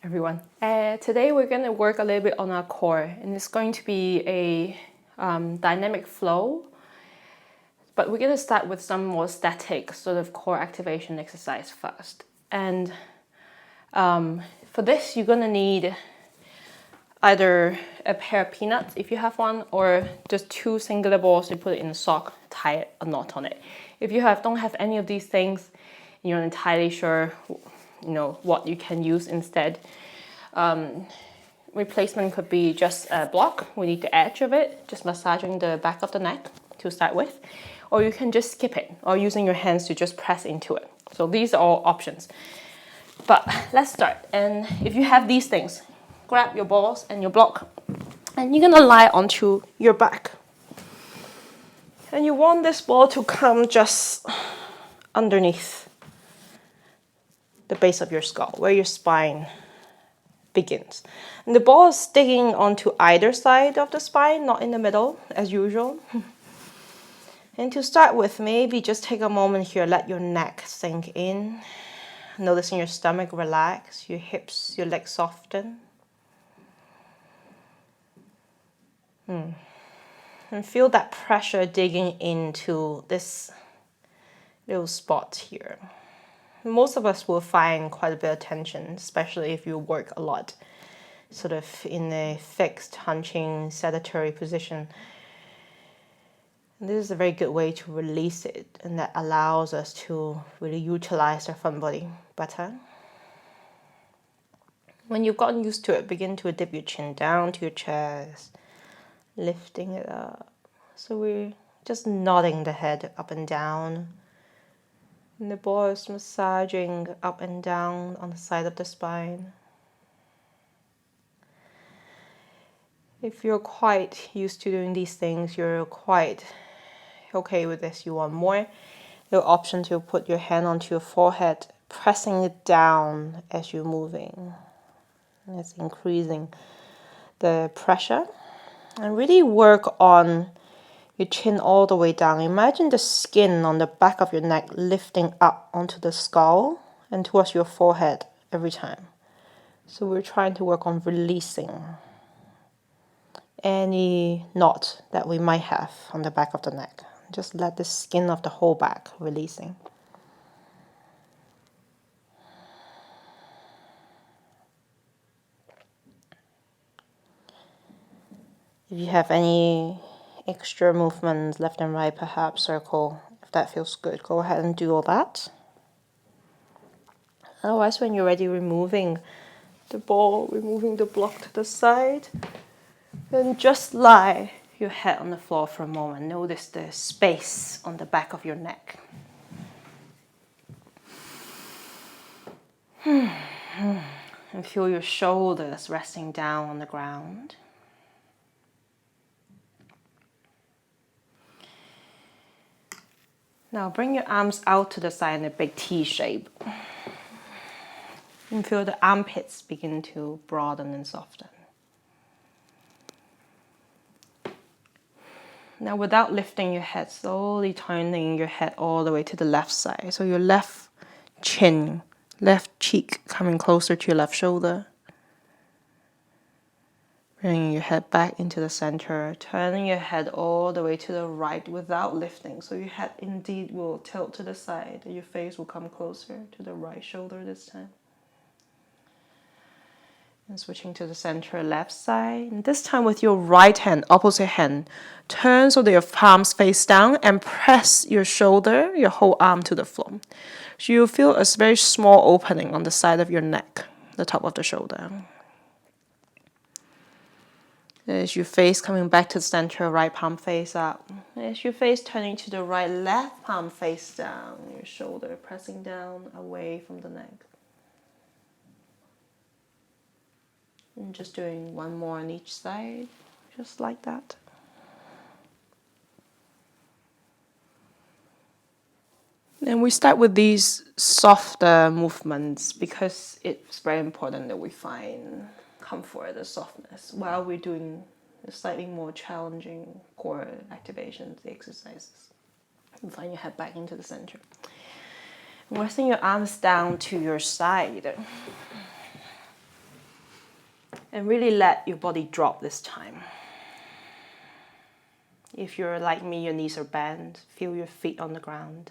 everyone. Today we're going to work a little bit on our core, and it's going to be a dynamic flow, but we're going to start with some more static sort of core activation exercise first. And for this, you're going to need either a pair of peanuts if you have one, or just two singular balls. You put it in a sock, tie a knot on it. If you don't have any of these things, you're not entirely sure what you can use instead. Replacement could be just a block. We need the edge of it, just massaging the back of the neck to start with, or you can just skip it, or using your hands to just press into it. So these are all options. But let's start. And if you have these things, grab your balls and your block, and you're gonna lie onto your back. And you want this ball to come just underneath the base of your skull, where your spine begins. And the ball is sticking onto either side of the spine, not in the middle, as usual. And to start with, maybe just take a moment here, let your neck sink in. Noticing your stomach relax, your hips, your legs soften. And feel that pressure digging into this little spot here. Most of us will find quite a bit of tension, especially if you work a lot, sort of in a fixed, hunching, sedentary position. And this is a very good way to release it, and that allows us to really utilize our front body better. When you've gotten used to it, begin to dip your chin down to your chest, lifting it up. So we're just nodding the head up and down. And the ball is massaging up and down on the side of the spine. If you're quite used to doing these things, you're quite okay with this, you want more, your option to put your hand onto your forehead, pressing it down as you're moving. And it's increasing the pressure. And really work on your chin all the way down. Imagine the skin on the back of your neck lifting up onto the skull and towards your forehead every time. So we're trying to work on releasing any knot that we might have on the back of the neck. Just let the skin of the whole back releasing. If you have any extra movements left and right, perhaps circle, if that feels good, go ahead and do all that. Otherwise, when you're ready, removing the ball, removing the block to the side, then just lie your head on the floor for a moment. Notice the space on the back of your neck. And feel your shoulders resting down on the ground. Now bring your arms out to the side in a big T shape. And feel the armpits begin to broaden and soften. Now without lifting your head, slowly turning your head all the way to the left side. So your left chin, left cheek coming closer to your left shoulder. Bringing your head back into the center, turning your head all the way to the right without lifting. So your head indeed will tilt to the side. Your face will come closer to the right shoulder this time. And switching to the center left side. And this time with your right hand, opposite hand, turn so that your palms face down and press your shoulder, your whole arm to the floor. So you'll feel a very small opening on the side of your neck, the top of the shoulder. As your face coming back to the center, right palm face up. As your face turning to the right, left palm face down. Your shoulder pressing down away from the neck. And just doing one more on each side, just like that. And we start with these softer movements because it's very important that we find comfort and softness while we're doing the slightly more challenging core activations, the exercises. And find your head back into the center. And resting your arms down to your side. And really let your body drop this time. If you're like me, your knees are bent, feel your feet on the ground.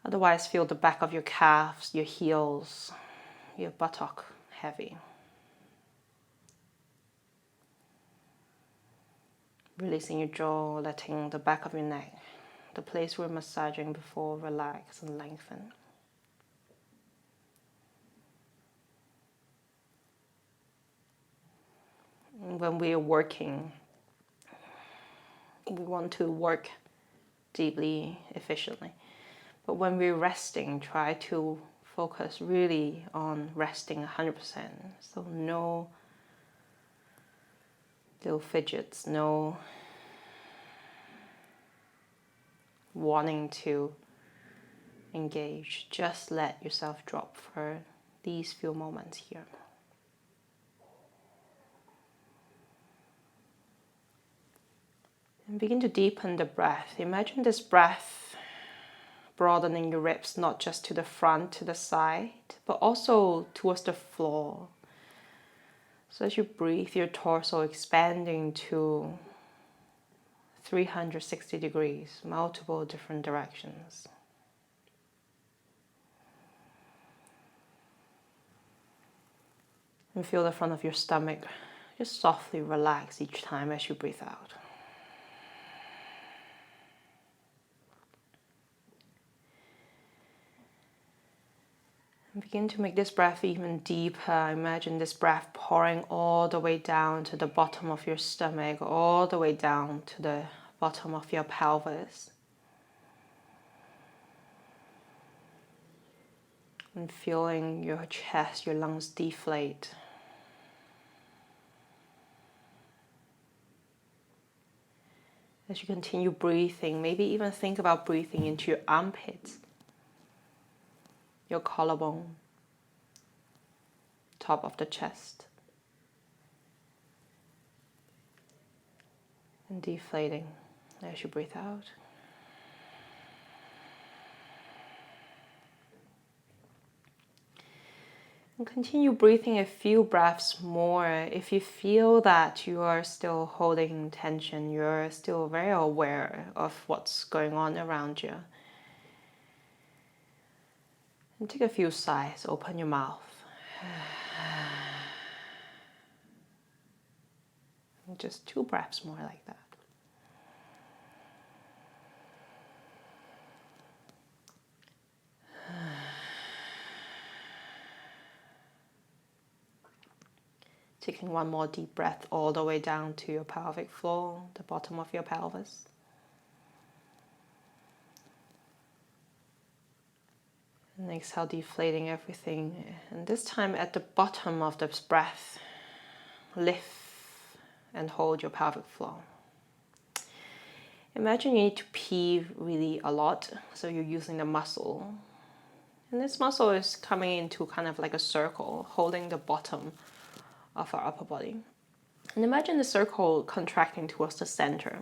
Otherwise, feel the back of your calves, your heels, your buttock heavy. Releasing your jaw, letting the back of your neck, the place we're massaging before, relax and lengthen. And when we are working, we want to work deeply, efficiently. But when we're resting, try to focus really on resting 100%. So no little fidgets, no wanting to engage. Just let yourself drop for these few moments here. And begin to deepen the breath. Imagine this breath broadening your ribs, not just to the front, to the side, but also towards the floor. So as you breathe, your torso expanding to 360 degrees, multiple different directions. And feel the front of your stomach just softly relax each time as you breathe out. And begin to make this breath even deeper. Imagine this breath pouring all the way down to the bottom of your stomach, all the way down to the bottom of your pelvis. And feeling your chest, your lungs deflate. As you continue breathing, maybe even think about breathing into your armpits, your collarbone, top of the chest, and deflating as you breathe out. And continue breathing a few breaths more. If you feel that you are still holding tension, you're still very aware of what's going on around you. And take a few sighs, open your mouth. And just 2 breaths more like that. Taking one more deep breath all the way down to your pelvic floor, the bottom of your pelvis. And exhale, deflating everything. And this time at the bottom of this breath, lift and hold your pelvic floor. Imagine you need to pee really a lot, so you're using the muscle. And this muscle is coming into kind of like a circle, holding the bottom of our upper body. And imagine the circle contracting towards the center.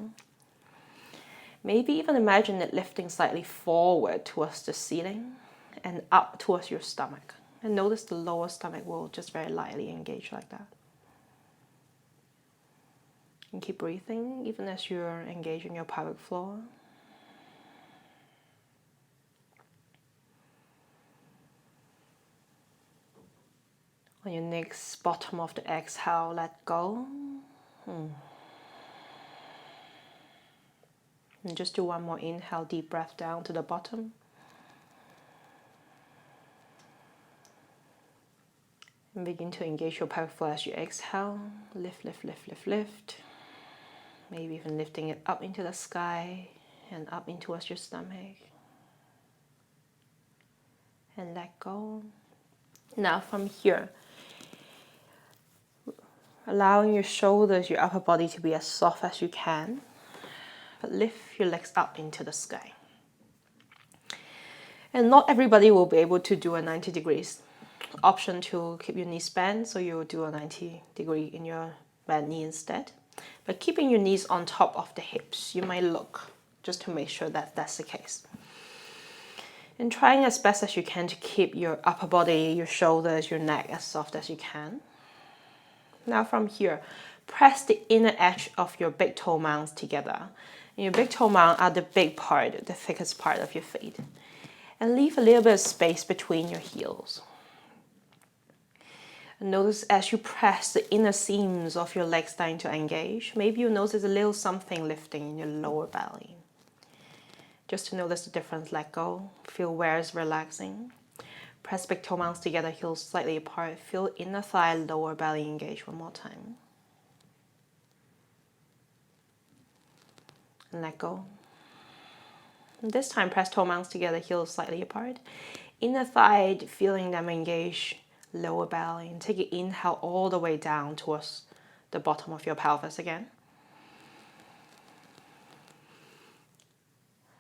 Maybe even imagine it lifting slightly forward towards the ceiling and up towards your stomach. And notice the lower stomach will just very lightly engage like that. And keep breathing even as you're engaging your pelvic floor. On your next bottom of the exhale, let go. And just do one more inhale, deep breath down to the bottom. And begin to engage your pelvic floor as you exhale. Lift, lift, lift, lift, lift. Maybe even lifting it up into the sky and up in towards your stomach. And let go. Now from here, allowing your shoulders, your upper body to be as soft as you can. But lift your legs up into the sky. And not everybody will be able to do a 90 degrees. Option to keep your knees bent, so you'll do a 90 degree in your bent knee instead. But keeping your knees on top of the hips, you might look, just to make sure that that's the case. And trying as best as you can to keep your upper body, your shoulders, your neck as soft as you can. Now from here, press the inner edge of your big toe mounds together. And your big toe mound are the big part, the thickest part of your feet. And leave a little bit of space between your heels. And notice as you press, the inner seams of your legs starting to engage. Maybe you notice a little something lifting in your lower belly. Just to notice the difference, let go. Feel where it's relaxing. Press big toe mounds together, heels slightly apart. Feel inner thigh, lower belly engage one more time. And let go. And this time, press toe mounds together, heels slightly apart. Inner thigh, feeling them engage, lower belly. And take an inhale all the way down towards the bottom of your pelvis again.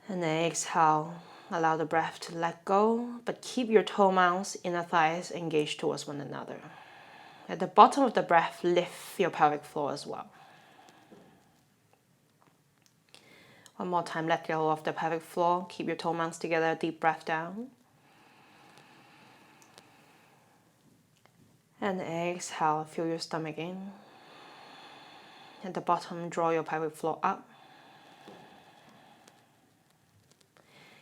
And then exhale, allow the breath to let go, but keep your toe mounds, inner thighs engaged towards one another. At the bottom of the breath, lift your pelvic floor as well. One more time, let go of the pelvic floor. Keep your toe mounds together, deep breath down. And exhale, feel your stomach in. At the bottom, draw your pelvic floor up.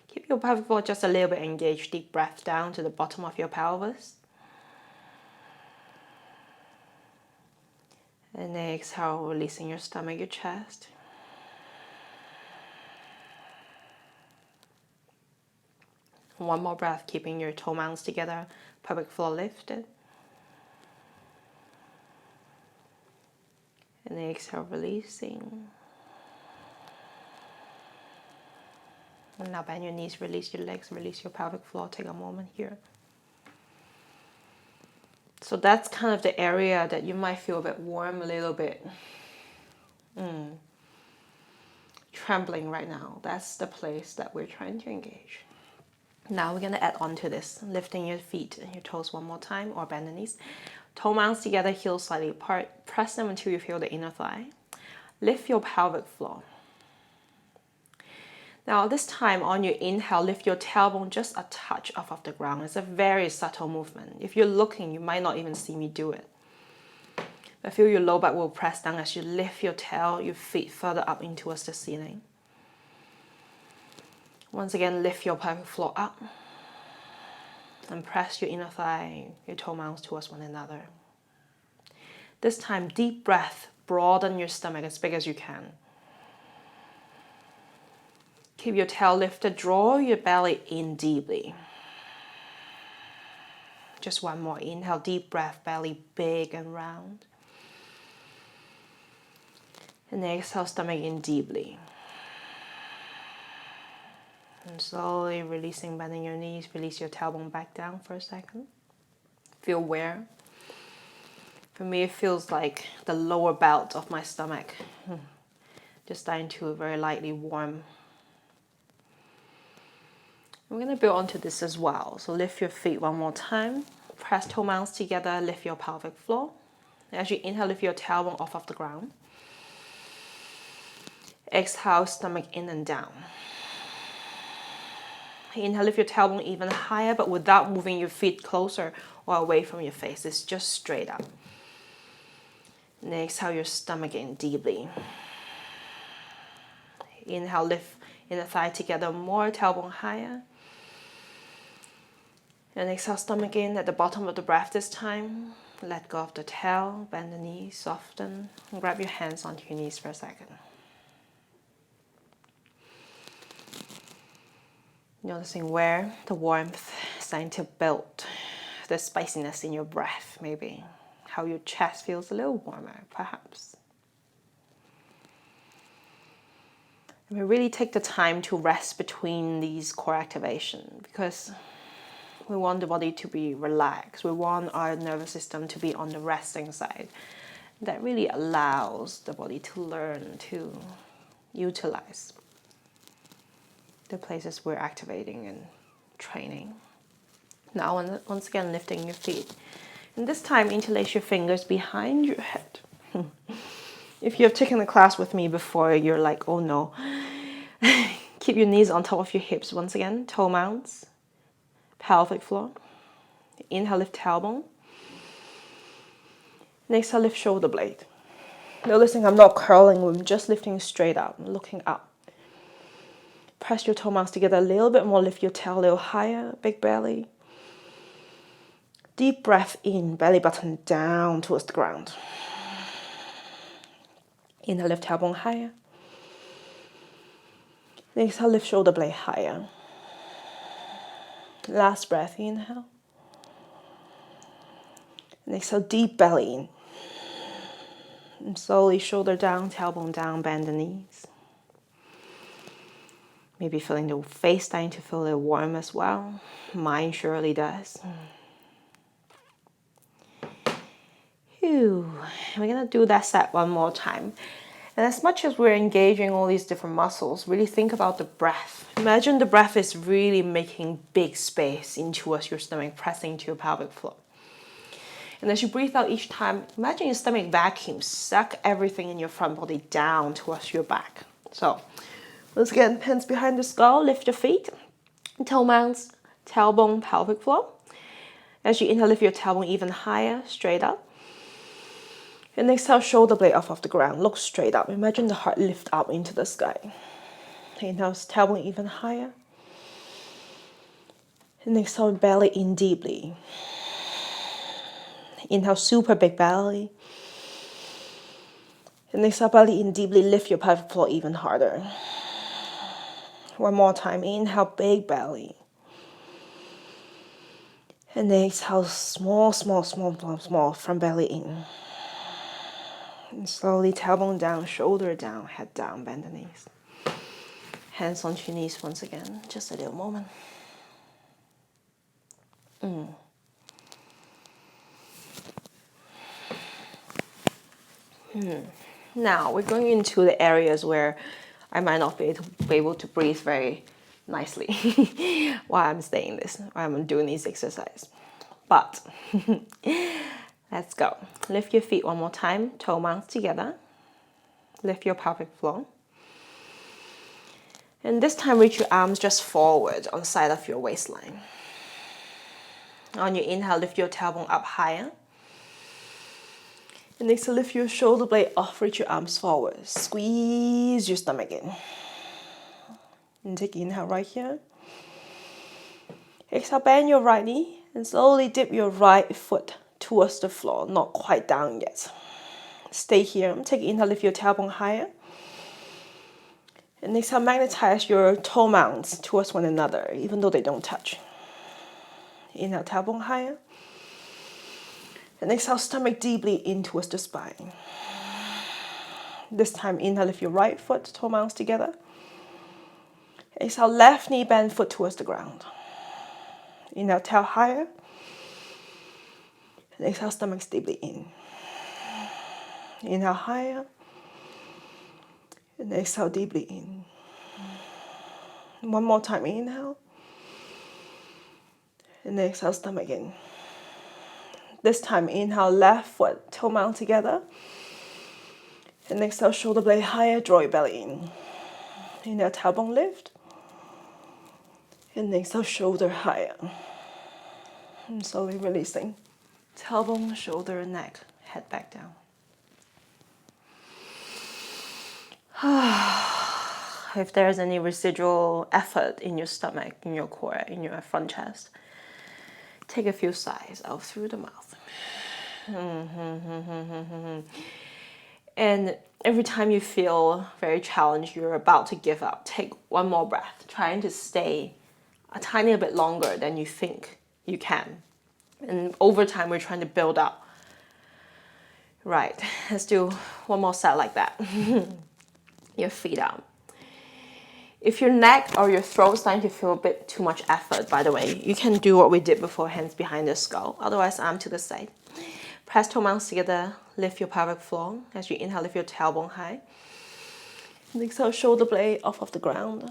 Keep your pelvic floor just a little bit engaged, deep breath down to the bottom of your pelvis. And exhale, releasing your stomach, your chest. One more breath, keeping your toe mounds together, pelvic floor lifted. And exhale, releasing. And now bend your knees, release your legs, release your pelvic floor. Take a moment here. So that's kind of the area that you might feel a bit warm, a little bit trembling right now. That's the place that we're trying to engage. Now we're going to add on to this, lifting your feet and your toes one more time, or bend the knees. Toe mounds together, heels slightly apart. Press them until you feel the inner thigh. Lift your pelvic floor. Now this time on your inhale, lift your tailbone just a touch off of the ground. It's a very subtle movement. If you're looking, you might not even see me do it. But feel your low back will press down as you lift your tail, your feet further up in towards the ceiling. Once again, lift your pelvic floor up and press your inner thigh, your toe mounds towards one another. This time, deep breath, broaden your stomach as big as you can. Keep your tail lifted, draw your belly in deeply. Just one more, inhale, deep breath, belly big and round. And exhale, stomach in deeply. And slowly releasing, bending your knees, release your tailbone back down for a second. Feel where? For me, it feels like the lower belt of my stomach. Just starting to very lightly warm. We're going to build onto this as well. So lift your feet one more time. Press toe mounds together, lift your pelvic floor. As you inhale, lift your tailbone off of the ground. Exhale, stomach in and down. Inhale, lift your tailbone even higher, but without moving your feet closer or away from your face. It's just straight up. And exhale, your stomach in deeply. Inhale, lift inner thigh together more, tailbone higher. And exhale, stomach in at the bottom of the breath this time. Let go of the tail, bend the knees, soften. And grab your hands onto your knees for a second. Noticing where the warmth is starting to build, the spiciness in your breath, maybe. How your chest feels a little warmer, perhaps. And we really take the time to rest between these core activation because we want the body to be relaxed. We want our nervous system to be on the resting side. That really allows the body to learn to utilize the places we're activating and training. Now, once again, lifting your feet. And this time, interlace your fingers behind your head. If you have taken a class with me before, you're like, oh no. Keep your knees on top of your hips. Once again, toe mounds, pelvic floor. Inhale, lift tailbone. Next, I'll lift shoulder blade. Noticing I'm not curling, I'm just lifting straight up, looking up. Press your toe mounts together a little bit more, lift your tail a little higher, big belly. Deep breath in, belly button down towards the ground. Inhale, lift tailbone higher. Exhale, lift shoulder blade higher. Last breath, inhale. And exhale, deep belly in. And slowly shoulder down, tailbone down, bend the knees. Maybe feeling the face starting to feel a little warm as well. Mine surely does. Whew. We're gonna do that set one more time. And as much as we're engaging all these different muscles, really think about the breath. Imagine the breath is really making big space in towards your stomach, pressing into your pelvic floor. And as you breathe out each time, imagine your stomach vacuum, suck everything in your front body down towards your back. So, once again, hands behind the skull, lift your feet, toe mounts, tailbone, pelvic floor. As you inhale, lift your tailbone even higher, straight up. And exhale, shoulder blade off of the ground. Look straight up. Imagine the heart lift up into the sky. Inhale, tailbone even higher. And exhale, belly in deeply. Inhale, super big belly. And exhale, belly in deeply. Lift your pelvic floor even harder. One more time. Inhale, big belly. And exhale, small from belly in. And slowly tailbone down, shoulder down, head down, bend the knees. Hands onto your knees once again, just a little moment. Now we're going into the areas where I might not be able to breathe very nicely while I'm saying this, while I'm doing these exercises. But let's go. Lift your feet one more time, toe mounts together. Lift your pelvic floor. And this time reach your arms just forward on the side of your waistline. On your inhale, lift your tailbone up higher. And exhale, lift your shoulder blade off, reach your arms forward. Squeeze your stomach in. And take inhale right here. Exhale, bend your right knee and slowly dip your right foot towards the floor, not quite down yet. Stay here. Take inhale, lift your tailbone higher. And exhale, magnetize your toe mounts towards one another, even though they don't touch. Inhale, tailbone higher. And exhale, stomach deeply in towards the spine. This time, inhale, lift your right foot, toe mounts together. Exhale, left knee bend, foot towards the ground. Inhale, tail higher. And exhale, stomach deeply in. Inhale, higher. And exhale, deeply in. One more time, inhale. And exhale, stomach in. This time, inhale, left foot, toe mount together. And exhale, shoulder blade higher, draw your belly in. Inhale, tailbone lift. And exhale, shoulder higher. And slowly releasing. Tailbone, shoulder, neck, head back down. If there's any residual effort in your stomach, in your core, in your front chest, take a few sighs out through the mouth. And every time you feel very challenged, you're about to give up, take one more breath, trying to stay a tiny bit longer than you think you can. And over time, we're trying to build up. Right, let's do one more set like that. Your feet out. If your neck or your throat is starting to feel a bit too much effort, by the way, you can do what we did before, hands behind the skull. Otherwise, arm to the side. Press toe mounts together, lift your pelvic floor. As you inhale, lift your tailbone high. And exhale, shoulder blade off of the ground.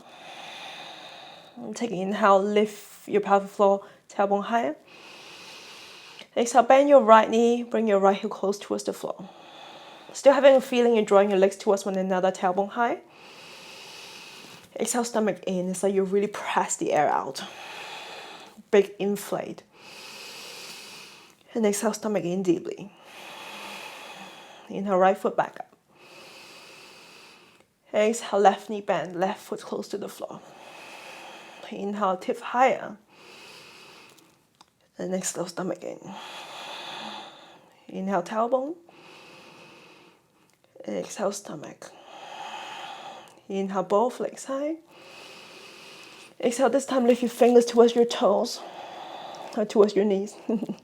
And take an inhale, lift your pelvic floor, tailbone higher. Exhale, bend your right knee, bring your right heel close towards the floor. Still having a feeling you're drawing your legs towards one another, tailbone high. Exhale, stomach in, so you really press the air out. Big inflate. And exhale, stomach in deeply. Inhale, right foot back up. Exhale, left knee bend, left foot close to the floor. Inhale, tip higher. And exhale, stomach in. Inhale, tailbone. Exhale, stomach. Inhale, both legs high. Exhale, this time lift your fingers towards your toes, or towards your knees. And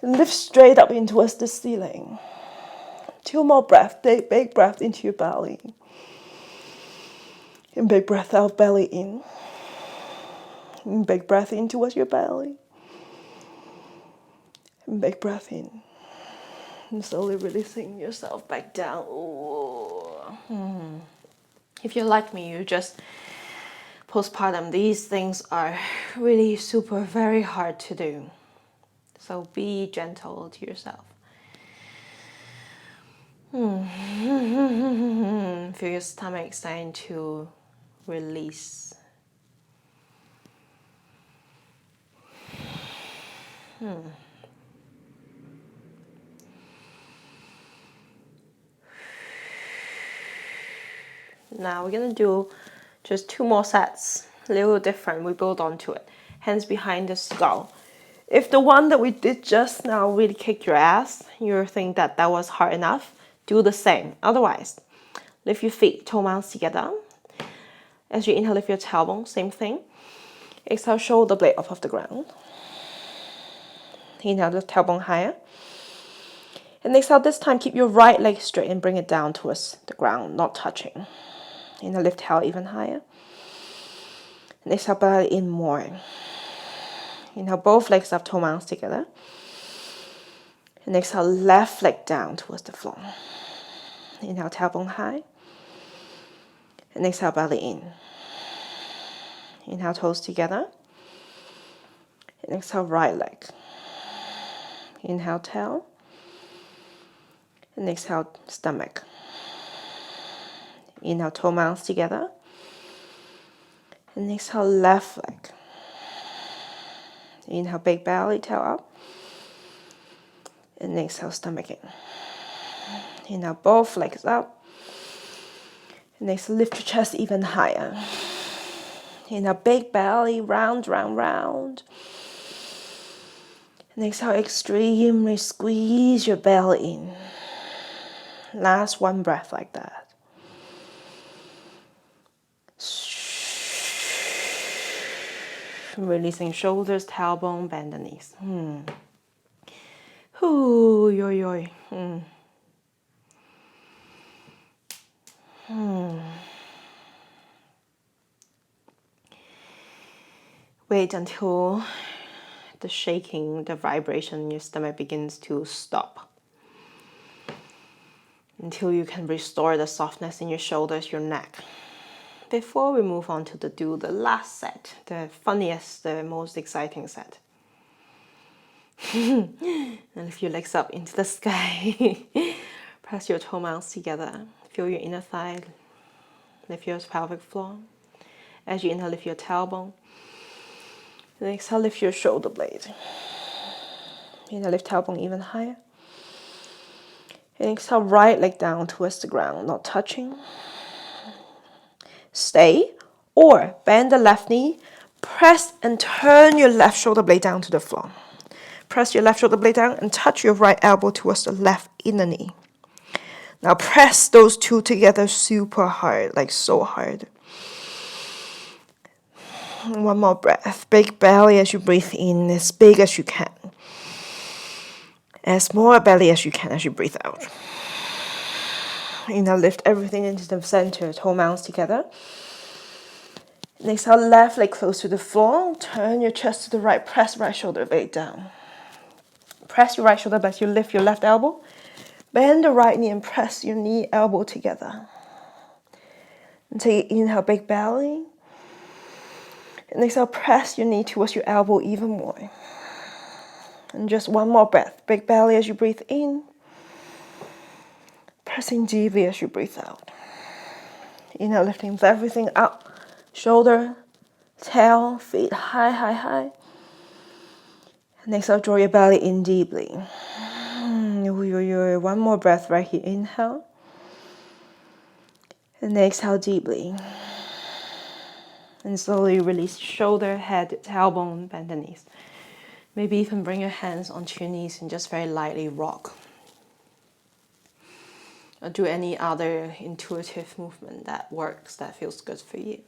lift straight up in towards the ceiling. 2 more breaths, big breath into your belly. And big breath out, belly in. And big breath in towards your belly. And big breath in. And slowly releasing yourself back down. If you're like me, you just postpartum, these things are really very hard to do. So be gentle to yourself. Feel your stomach starting to release. Now we're gonna do just 2 more sets, a little different. We build onto it. Hands behind the skull. If the one that we did just now really kicked your ass, you think that was hard enough, do the same. Otherwise, lift your feet, toe mounts together. As you inhale, lift your tailbone, same thing. Exhale, shoulder blade off of the ground. Inhale, lift tailbone higher. And exhale, this time keep your right leg straight and bring it down towards the ground, not touching. Inhale, lift tail even higher. And exhale, belly in more. Inhale, both legs up, toe mounts together. And exhale, left leg down towards the floor. Inhale, tailbone high. And exhale, belly in. Inhale, toes together. And exhale, right leg. Inhale, tail. And exhale, stomach. Inhale, toe mounts together. And exhale, left leg. Inhale, big belly, tail up. And exhale, stomach in. Inhale, both legs up. And exhale, lift your chest even higher. Inhale, big belly, round, round, round. And exhale, extremely squeeze your belly in. Last 1 breath like that. Releasing shoulders, tailbone, bend the knees. Ooh, yo, yo. Wait until the shaking, the vibration in your stomach begins to stop. Until you can restore the softness in your shoulders, your neck. Before we move on to do the last set, the funniest, the most exciting set. And lift your legs up into the sky. Press your toe mounts together. Feel your inner thigh. Lift your pelvic floor. As you inhale, lift your tailbone. And exhale, lift your shoulder blade. Inhale, lift tailbone even higher. And exhale, right leg down towards the ground, not touching. Stay, or bend the left knee, press and turn your left shoulder blade down to the floor. Press your left shoulder blade down and touch your right elbow towards the left inner knee. Now press those 2 together super hard, like so hard. 1 more breath. Big belly as you breathe in, as big as you can. As more belly as you can as you breathe out. Inhale, lift everything into the center, toe mounts together. And exhale, left leg close to the floor. Turn your chest to the right, press right shoulder blade down. Press your right shoulder back, you lift your left elbow. Bend the right knee and press your knee, elbow together. And take inhale, big belly. And exhale, press your knee towards your elbow even more. And just 1 more breath. Big belly as you breathe in. Pressing deeply as you breathe out. Inhale, lifting everything up. Shoulder, tail, feet high, high, high. And exhale, draw your belly in deeply. One more breath right here. Inhale. And exhale deeply. And slowly release shoulder, head, tailbone, bend the knees. Maybe even bring your hands onto your knees and just very lightly rock. Or do any other intuitive movement that works, that feels good for you.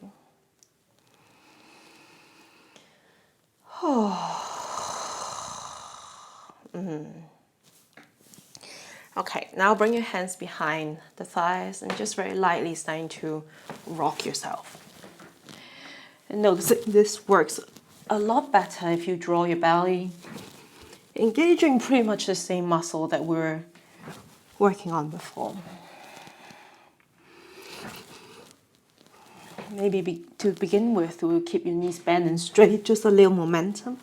Okay, now bring your hands behind the thighs and just very lightly starting to rock yourself. And notice that this works a lot better if you draw your belly, engaging pretty much the same muscle that we were working on before. Maybe to begin with, we'll keep your knees bent and straight, just a little momentum.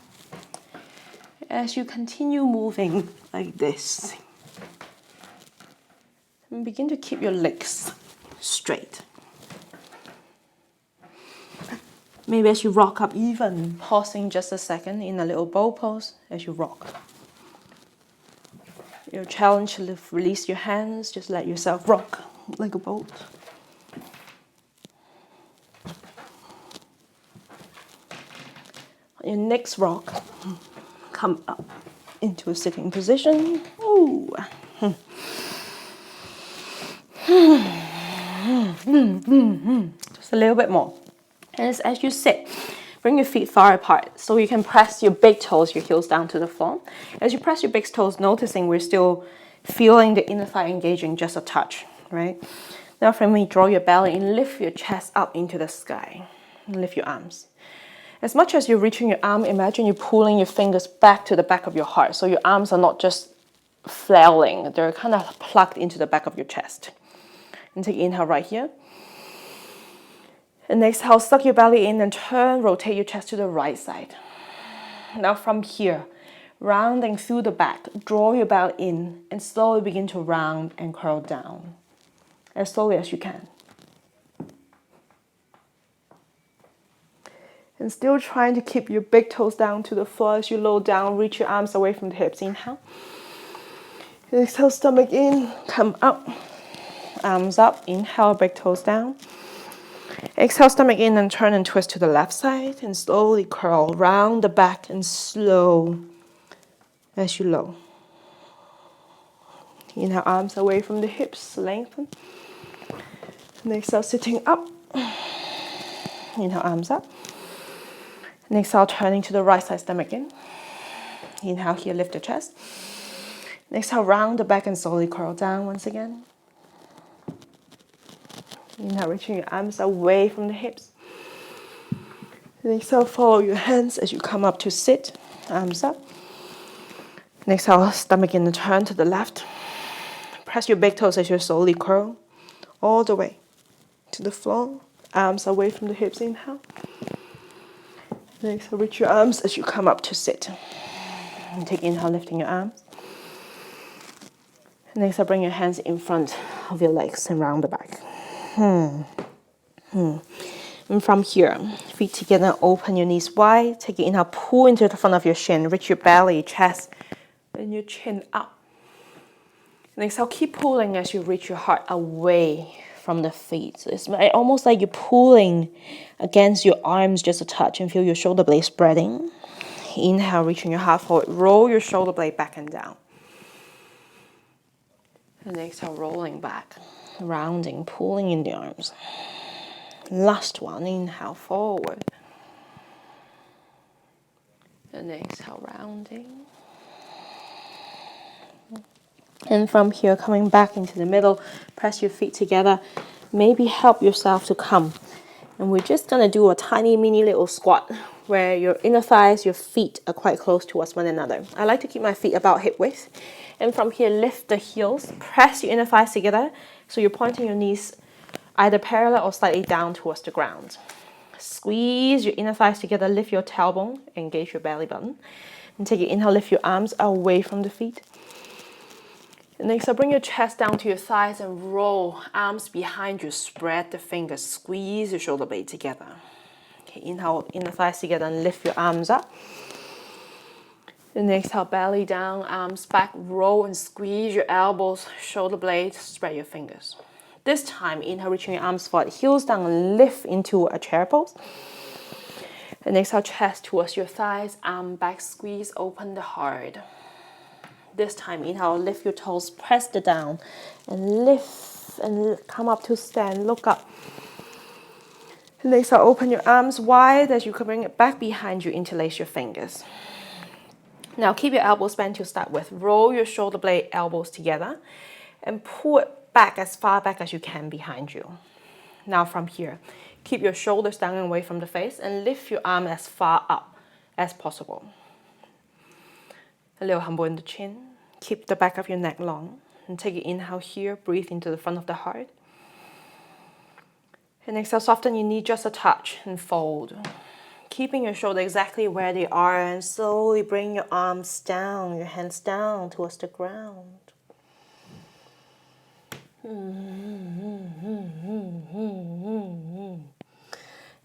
As you continue moving like this, and begin to keep your legs straight. Maybe as you rock up, even pausing just a second in a little bow pose as you rock. Your challenge to release your hands, just let yourself rock like a boat. Your next rock, come up into a sitting position. Ooh. Just a little bit more. And as you sit, bring your feet far apart so you can press your big toes, your heels down to the floor. As you press your big toes, noticing we're still feeling the inner thigh engaging just a touch, right? Now from me, draw your belly and lift your chest up into the sky. And lift your arms. As much as you're reaching your arm, imagine you're pulling your fingers back to the back of your heart. So your arms are not just flailing, they're kind of plugged into the back of your chest. And take inhale right here. And exhale, suck your belly in and turn, rotate your chest to the right side. Now from here, rounding through the back, draw your belly in and slowly begin to round and curl down. As slowly as you can. And still trying to keep your big toes down to the floor as you lower down, reach your arms away from the hips. Inhale. Exhale, stomach in, come up. Arms up, inhale, big toes down. Exhale, stomach in and turn and twist to the left side and slowly curl round the back and slow as you lower. Inhale, arms away from the hips, lengthen. And exhale, sitting up. Inhale, arms up. And exhale, turning to the right side, stomach in. Inhale here, lift the chest. And exhale, round the back and slowly curl down once again. Inhale, reaching your arms away from the hips. And exhale, follow your hands as you come up to sit. Arms up. And exhale, stomach in and turn to the left. Press your big toes as you slowly curl all the way to the floor. Arms away from the hips. Inhale. And exhale, reach your arms as you come up to sit. And take inhale, lifting your arms. And exhale, bring your hands in front of your legs and round the back. And from here, feet together, open your knees wide. Take your inhale, pull into the front of your shin. Reach your belly, chest, and your chin up. And exhale, keep pulling as you reach your heart away from the feet. So it's almost like you're pulling against your arms just a touch and feel your shoulder blade spreading. Inhale, reaching your heart forward. Roll your shoulder blade back and down. And exhale, rolling back. Rounding, pulling in the arms. Last one, inhale, forward. And exhale, rounding. And from here, coming back into the middle, press your feet together. Maybe help yourself to come. And we're just going to do a tiny mini little squat where your inner thighs, your feet are quite close towards one another. I like to keep my feet about hip width. And from here, lift the heels, press your inner thighs together. So you're pointing your knees either parallel or slightly down towards the ground. Squeeze your inner thighs together, lift your tailbone, engage your belly button. And take your inhale, lift your arms away from the feet. And exhale, bring your chest down to your thighs and roll arms behind you. Spread the fingers, squeeze your shoulder blade together. Okay, inhale, inner thighs together and lift your arms up. And exhale, belly down, arms back, roll and squeeze your elbows, shoulder blades, spread your fingers. This time, inhale, reaching your arms forward, heels down, and lift into a chair pose. And exhale, chest towards your thighs, arm back, squeeze, open the heart. This time, inhale, lift your toes, press the down, and lift and come up to stand, look up. And exhale, open your arms wide as you can bring it back behind you, interlace your fingers. Now keep your elbows bent to start with. Roll your shoulder blade elbows together and pull it back as far back as you can behind you. Now from here, keep your shoulders down and away from the face and lift your arm as far up as possible. A little humble in the chin. Keep the back of your neck long. And take an inhale here, breathe into the front of the heart. And exhale, soften your knee just a touch and fold. Keeping your shoulder exactly where they are and slowly bring your arms down, your hands down towards the ground.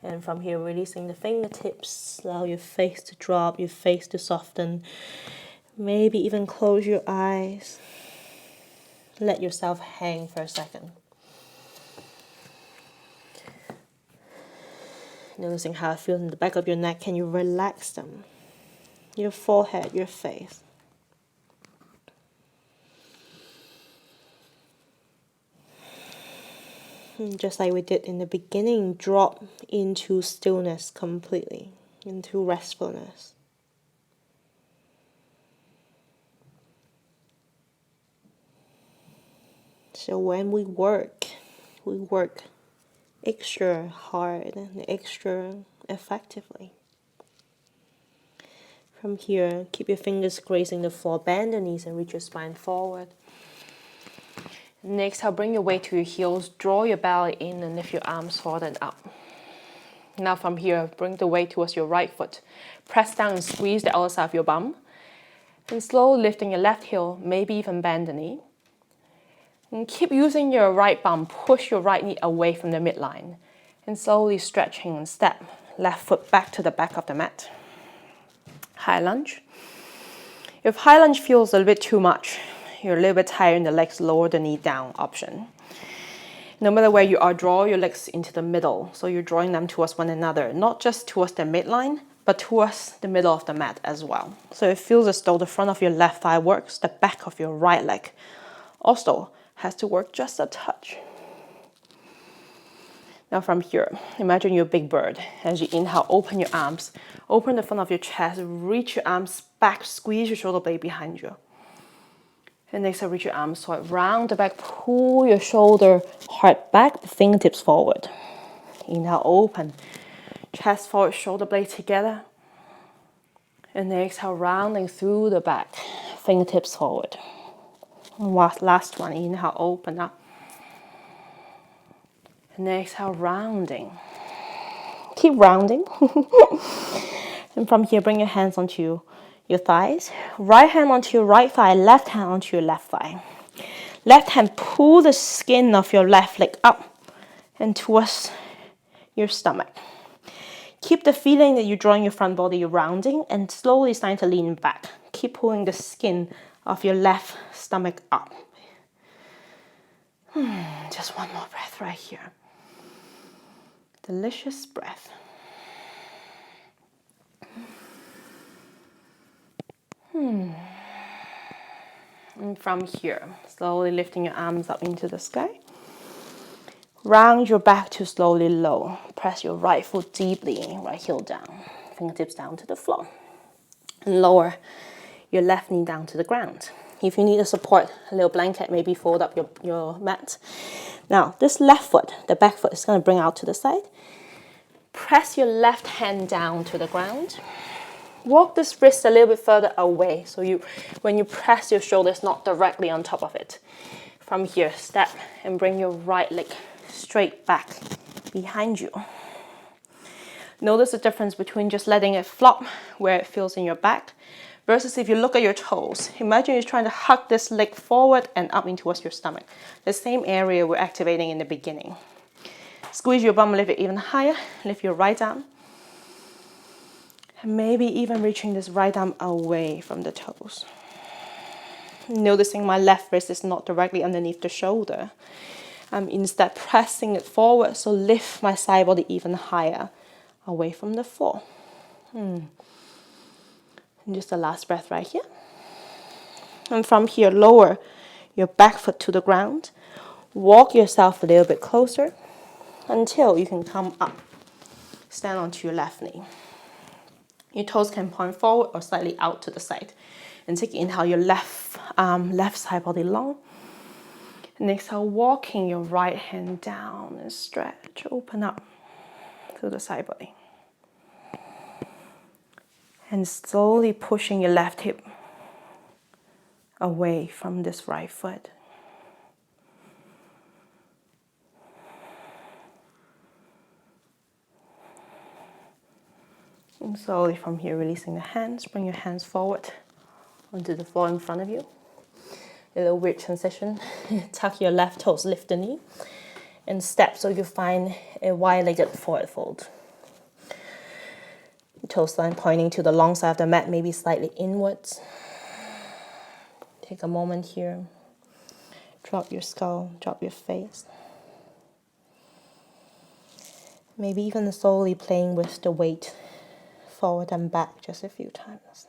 And from here, releasing the fingertips, allow your face to drop, your face to soften. Maybe even close your eyes. Let yourself hang for a second. Noticing how it feels in the back of your neck. Can you relax them? Your forehead, your face. And just like we did in the beginning, drop into stillness completely, into restfulness. So when we work extra hard and extra effectively. From here, keep your fingers grazing the floor, bend the knees and reach your spine forward. Next, I'll bring your weight to your heels, draw your belly in and lift your arms forward and up. Now from here, bring the weight towards your right foot. Press down and squeeze the outer side of your bum. And slowly lifting your left heel, maybe even bend the knee. And keep using your right bum, push your right knee away from the midline. And slowly stretching and step. Left foot back to the back of the mat. High lunge. If high lunge feels a little bit too much, you're a little bit tired in the legs, lower the knee down option. No matter where you are, draw your legs into the middle. So you're drawing them towards one another, not just towards the midline, but towards the middle of the mat as well. So it feels as though the front of your left thigh works, the back of your right leg also has to work just a touch. Now from here, imagine you're a big bird. As you inhale, open your arms, open the front of your chest, reach your arms back, squeeze your shoulder blade behind you. And next, reach your arms forward, round the back, pull your shoulder heart back, the fingertips forward. Inhale, open, chest forward, shoulder blade together. And exhale, rounding through the back, fingertips forward. And last one, inhale, open up. And exhale, rounding. Keep rounding. And from here, bring your hands onto your thighs. Right hand onto your right thigh, left hand onto your left thigh. Left hand, pull the skin of your left leg up and towards your stomach. Keep the feeling that you're drawing your front body rounding and slowly starting to lean back. Keep pulling the skin of your left stomach up. Just one more breath right here. Delicious breath. And from here, slowly lifting your arms up into the sky. Round your back to slowly low. Press your right foot deeply, right heel down. Fingertips down to the floor. And lower your left knee down to the ground. If you need a support, a little blanket, maybe fold up your mat. Now, this left foot, the back foot, is going to bring out to the side. Press your left hand down to the ground. Walk this wrist a little bit further away, so when you press your shoulders, not directly on top of it. From here, step and bring your right leg straight back behind you. Notice the difference between just letting it flop where it feels in your back versus if you look at your toes. Imagine you're trying to hug this leg forward and up in towards your stomach. The same area we're activating in the beginning. Squeeze your bum, lift it even higher. Lift your right arm. And maybe even reaching this right arm away from the toes. Noticing my left wrist is not directly underneath the shoulder. I'm instead pressing it forward, so lift my side body even higher, away from the floor. And just the last breath right here. And from here, lower your back foot to the ground. Walk yourself a little bit closer until you can come up. Stand onto your left knee. Your toes can point forward or slightly out to the side. And take an inhale, your left arm, left side body long. And exhale, walking your right hand down and stretch, open up to the side body. And slowly pushing your left hip away from this right foot. And slowly from here, releasing the hands, bring your hands forward onto the floor in front of you. A little weird transition. Tuck your left toes, lift the knee, and step so you find a wide-legged forward fold. Toes line pointing to the long side of the mat, maybe slightly inwards. Take a moment here. Drop your skull, drop your face. Maybe even slowly playing with the weight forward and back just a few times.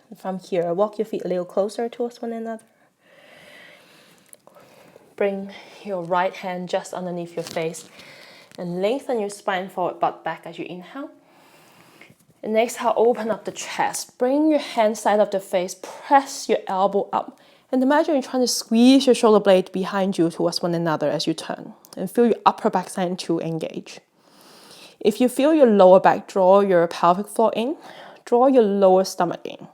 And from here, walk your feet a little closer towards one another. Bring your right hand just underneath your face and lengthen your spine forward, butt back as you inhale. And exhale, open up the chest. Bring your hand side of the face, press your elbow up. And imagine you're trying to squeeze your shoulder blade behind you towards one another as you turn. And feel your upper back side to engage. If you feel your lower back, draw your pelvic floor in. Draw your lower stomach in.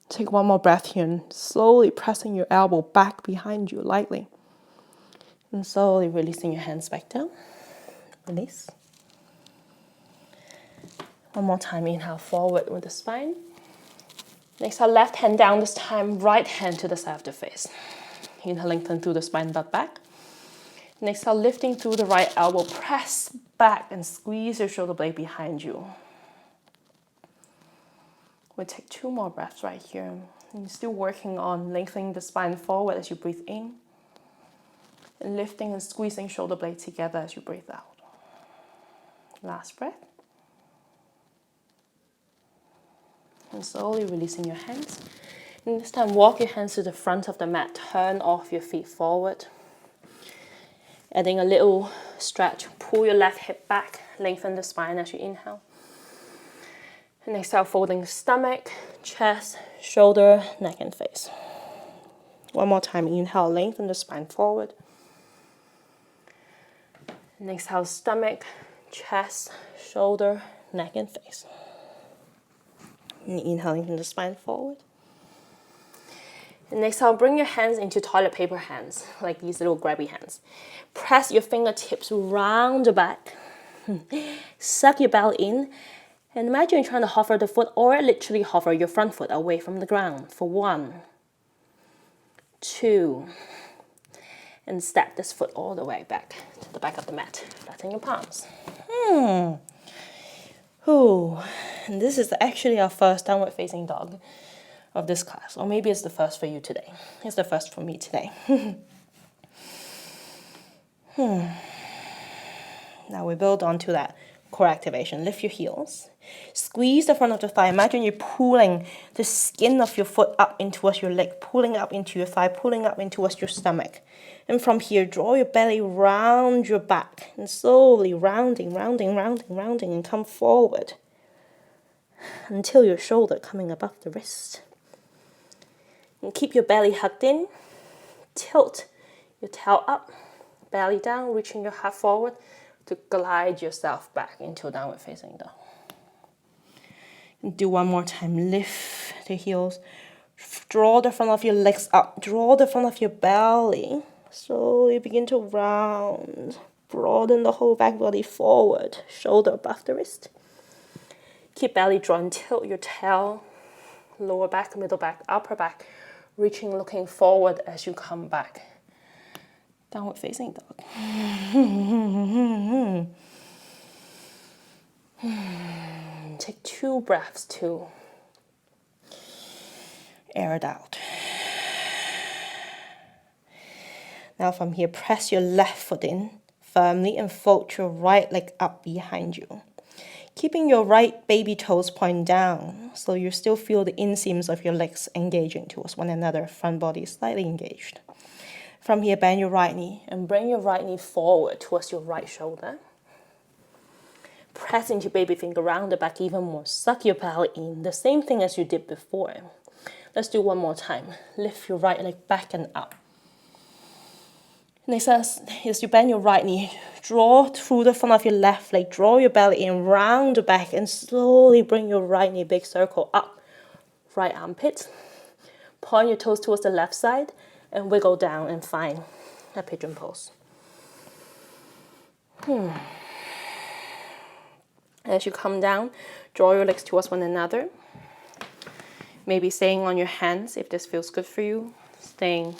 Take one more breath here and slowly pressing your elbow back behind you lightly. And slowly releasing your hands back down. Release. One more time, inhale forward with the spine. Exhale, left hand down, this time right hand to the side of the face. Inhale, lengthen through the spine, butt back. And exhale, lifting through the right elbow, press back and squeeze your shoulder blade behind you. We'll take 2 more breaths right here. And you're still working on lengthening the spine forward as you breathe in. And lifting and squeezing shoulder blade together as you breathe out. Last breath. And slowly releasing your hands. And this time, walk your hands to the front of the mat. Turn off your feet forward. Adding a little stretch. Pull your left hip back. Lengthen the spine as you inhale. And exhale, folding stomach, chest, shoulder, neck, and face. One more time. Inhale, lengthen the spine forward. And exhale, stomach, chest, shoulder, neck, and face. And inhaling from the spine forward. And exhale, bring your hands into toilet paper hands, like these little grabby hands. Press your fingertips round the back. Suck your belly in. And imagine you're trying to hover the foot or literally hover your front foot away from the ground for 1, 2. And step this foot all the way back to the back of the mat. Flatten your palms. And this is actually our first downward facing dog of this class. Or maybe it's the first for you today. It's the first for me today. Now we build onto that core activation. Lift your heels. Squeeze the front of the thigh. Imagine you're pulling the skin of your foot up in towards your leg, pulling up into your thigh, pulling up in towards your stomach. And from here, draw your belly round your back and slowly rounding, and come forward until your shoulder coming above the wrist. And keep your belly hugged in. Tilt your tail up, belly down, reaching your heart forward to glide yourself back into downward facing dog. And do one more time. Lift the heels. Draw the front of your legs up. Draw the front of your belly. Slowly begin to round. Broaden the whole back body forward. Shoulder above the wrist. Keep belly drawn. Tilt your tail. Lower back, middle back, upper back. Reaching, looking forward as you come back. Downward facing dog. Take 2 breaths to air it out. Now from here, press your left foot in firmly and fold your right leg up behind you. Keeping your right baby toes point down, so you still feel the inseams of your legs engaging towards one another, front body slightly engaged. From here, bend your right knee and bring your right knee forward towards your right shoulder. Press into baby finger round the back even more. Suck your belly in, the same thing as you did before. Let's do one more time. Lift your right leg back and up. Next, as you bend your right knee, draw through the front of your left leg, draw your belly in, round the back, and slowly bring your right knee, big circle up. Right armpit. Point your toes towards the left side, and wiggle down and find a pigeon pose. As you come down, draw your legs towards one another. Maybe staying on your hands if this feels good for you. Staying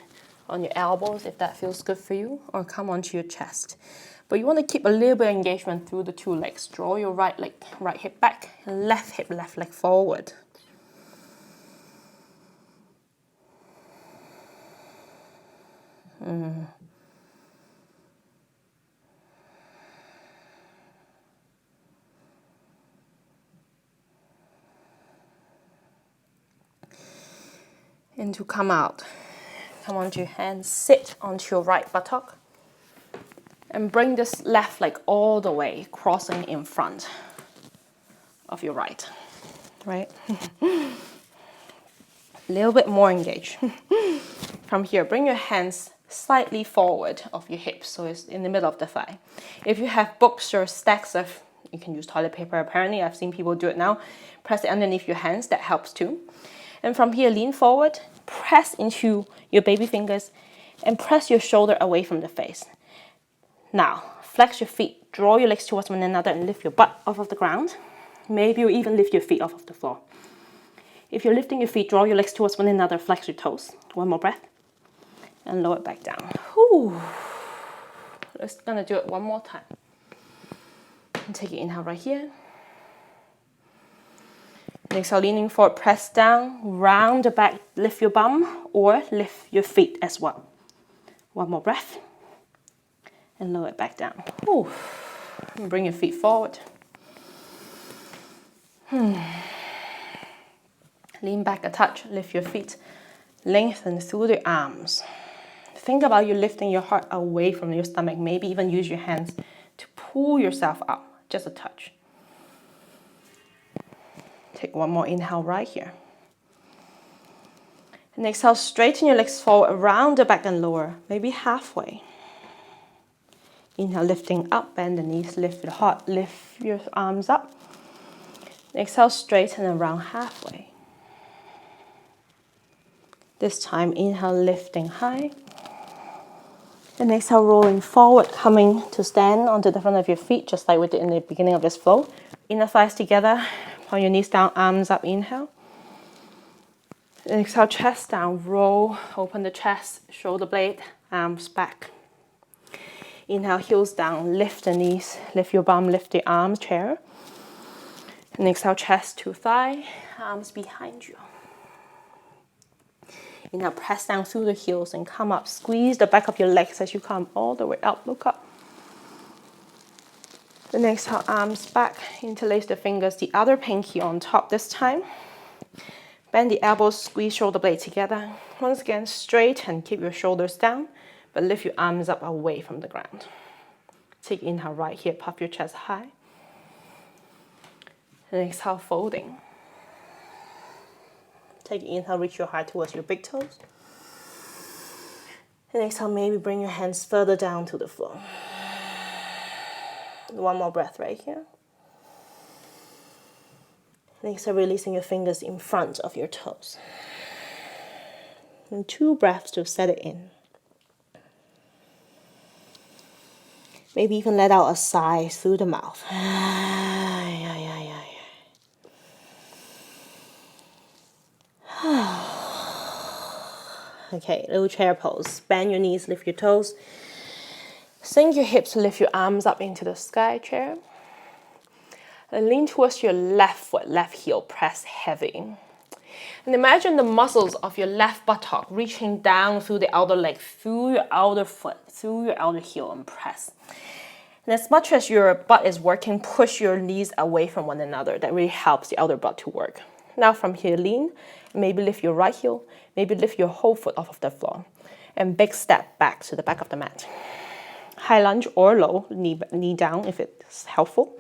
on your elbows if that feels good for you, or come onto your chest. But you want to keep a little bit of engagement through the 2 legs. Draw your right leg, right hip back, and left hip, left leg forward. And to come out, come onto your hands, sit onto your right buttock, and bring this left leg all the way, crossing in front of your right. A little bit more engaged. From here, bring your hands slightly forward of your hips, so it's in the middle of the thigh. If you have books or stacks of, you can use toilet paper, apparently, I've seen people do it now. Press it underneath your hands, that helps too. And from here, lean forward, press into your baby fingers, and press your shoulder away from the face. Now, flex your feet, draw your legs towards one another, and lift your butt off of the ground. Maybe you even lift your feet off of the floor. If you're lifting your feet, draw your legs towards one another, flex your toes. One more breath, and lower it back down. Whew. Let's gonna do it one more time. And take an inhale right here. Exhale, leaning forward, press down, round the back, lift your bum, or lift your feet as well. One more breath, and lower it back down. Whew. And bring your feet forward. Lean back a touch, lift your feet, lengthen through the arms. Think about you lifting your heart away from your stomach, maybe even use your hands to pull yourself up, just a touch. Take one more inhale right here. And exhale, straighten your legs forward, around the back and lower, maybe halfway. Inhale, lifting up, bend the knees, lift your heart, lift your arms up. Exhale, straighten around halfway. This time, inhale, lifting high. And exhale, rolling forward, coming to stand onto the front of your feet, just like we did in the beginning of this flow. Inner thighs together, point your knees down, arms up, inhale. And exhale, chest down, roll, open the chest, shoulder blade, arms back. Inhale, heels down, lift the knees, lift your bum, lift the arms, chair. And exhale, chest to thigh, arms behind you. Inhale, press down through the heels and come up. Squeeze the back of your legs as you come all the way up, look up. Then exhale, arms back, interlace the fingers, the other pinky on top this time. Bend the elbows, squeeze shoulder blade together. Once again, straighten, keep your shoulders down, but lift your arms up away from the ground. Take inhale right here, puff your chest high. And exhale, folding. Take inhale, reach your heart towards your big toes. And exhale, maybe bring your hands further down to the floor. One more breath right here. And exhale, releasing your fingers in front of your toes. And 2 breaths to set it in. Maybe even let out a sigh through the mouth. Okay, little chair pose. Bend your knees, lift your toes. Sink your hips, lift your arms up into the sky chair. And lean towards your left foot, left heel, press heavy. And imagine the muscles of your left buttock reaching down through the outer leg, through your outer foot, through your outer heel, and press. And as much as your butt is working, push your knees away from one another. That really helps the outer butt to work. Now from here, lean. Maybe lift your right heel. Maybe lift your whole foot off of the floor. And big step back to the back of the mat. High lunge or low, knee down if it's helpful.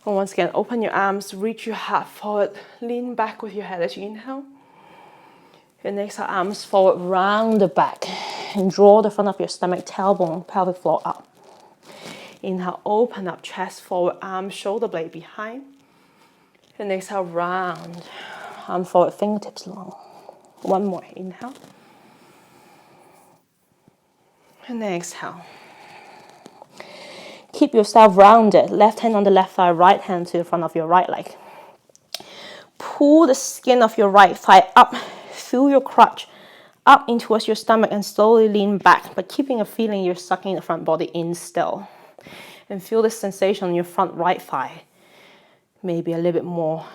And once again, open your arms, reach your heart forward, lean back with your head as you inhale. And exhale, arms forward, round the back. And draw the front of your stomach, tailbone, pelvic floor up. Inhale, open up, chest forward, arms, shoulder blade behind. And exhale, round. Arm forward, fingertips long. One more, inhale. And then exhale. Keep yourself rounded. Left hand on the left thigh, right hand to the front of your right leg. Pull the skin of your right thigh up through your crotch, up in towards your stomach, and slowly lean back, but keeping a feeling you're sucking the front body in still. And feel this sensation on your front right thigh. Maybe a little bit more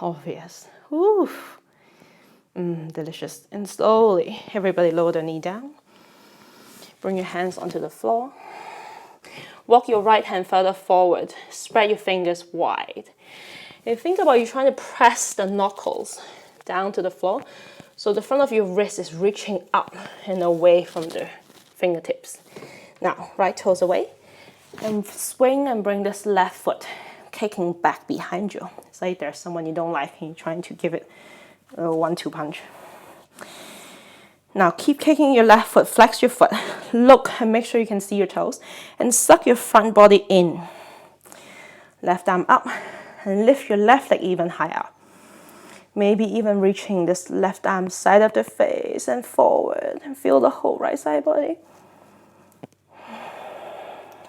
obvious. Oof. Delicious. And slowly, everybody lower the knee down. Bring your hands onto the floor. Walk your right hand further forward. Spread your fingers wide. And think about you trying to press the knuckles down to the floor. So the front of your wrist is reaching up and away from the fingertips. Now, right toes away. And swing and bring this left foot kicking back behind you. It's like there's someone you don't like and you're trying to give it a 1-2 punch. Now keep kicking your left foot, flex your foot, look and make sure you can see your toes, and suck your front body in. Left arm up and lift your left leg even higher. Maybe even reaching this left arm side of the face and forward, and feel the whole right side body.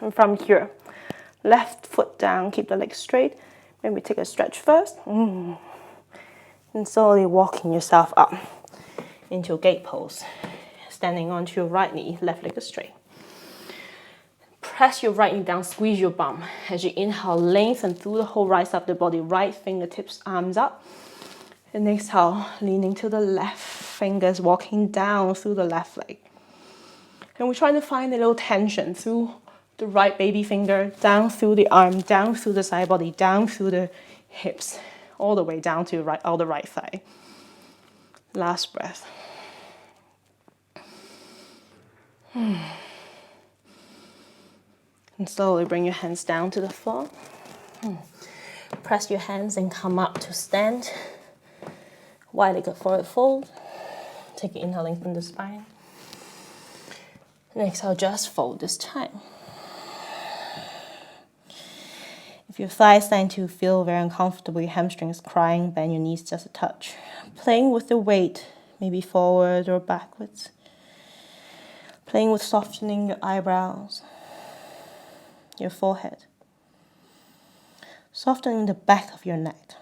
And from here, left foot down, keep the leg straight. Maybe take a stretch first. And slowly walking yourself up into gate pose. Standing onto your right knee, left leg is straight. Press your right knee down, squeeze your bum. As you inhale, lengthen through the whole right side of the body, right fingertips, arms up. And exhale, leaning to the left, fingers walking down through the left leg. And we're trying to find a little tension through the right baby finger, down through the arm, down through the side body, down through the hips, all the way down to your right thigh. Last breath. And slowly bring your hands down to the floor. Press your hands and come up to stand. Wide-legged forward fold. Take an inhale, lengthen the spine. And exhale, just fold this time. If your thighs starting to feel very uncomfortable, your hamstrings crying, bend your knees just a touch. Playing with the weight, maybe forward or backwards. Playing with softening your eyebrows, your forehead. Softening the back of your neck.